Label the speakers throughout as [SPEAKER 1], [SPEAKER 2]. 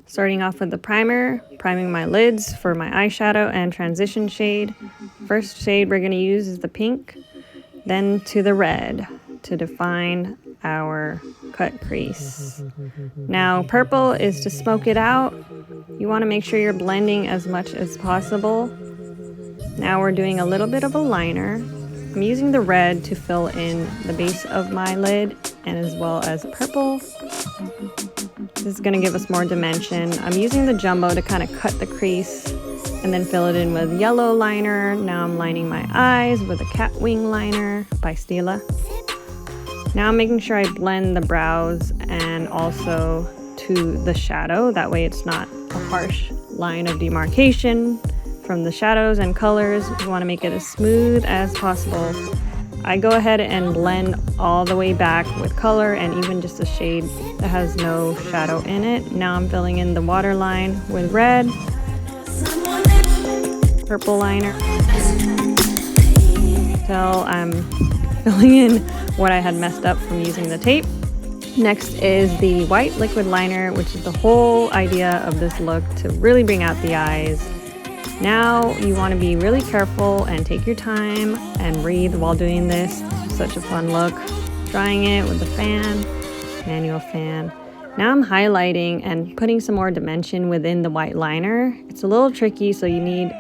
[SPEAKER 1] Starting off with the primer, priming my lids for my eyeshadow and transition shade. First shade we're going to use is the pink, then to the red to define our cut crease. Now purple is to smoke it out. You want to make sure you're blending as much as possible. Now we're doing a little bit of a liner. I'm using the red to fill in the base of my lid and as well as purple. This is going to give us more dimension. I'm using the jumbo to kind of cut the crease and then fill it in with yellow liner. Now I'm lining my eyes with a cat wing liner by Stila. Now I'm making sure I blend the brows and also to the shadow. That way it's not a harsh line of demarcation from the shadows and colors. You want to make it as smooth as possible. I go ahead and blend all the way back with color and even just a shade that has no shadow in it. Now I'm filling in the waterline with red, purple liner, till I'm filling in what I had messed up from using the tape. Next is the white liquid liner, which is the whole idea of this look, to really bring out the eyes. Now you want to be really careful and take your time and breathe while doing this. This is such a fun look. Drying it with the fan, manual fan. Now I'm highlighting and putting some more dimension within the white liner. It's a little tricky, so you need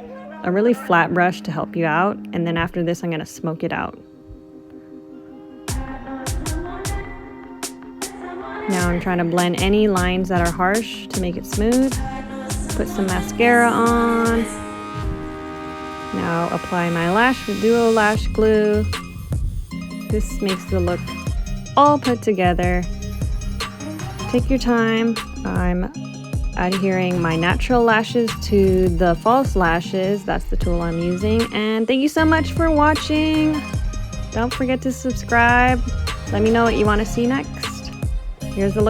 [SPEAKER 1] a really flat brush to help you out. And then after this, I'm going to smoke it out. Now I'm trying to blend any lines that are harsh to make it smooth. Put some mascara on. Now apply my lash with Duo Lash Glue. This makes the look all put together. Take your time. I'm adhering my natural lashes to the false lashes. That's the tool I'm using. And thank you so much for watching. Don't forget to subscribe. Let me know what you want to see next. Here's the look.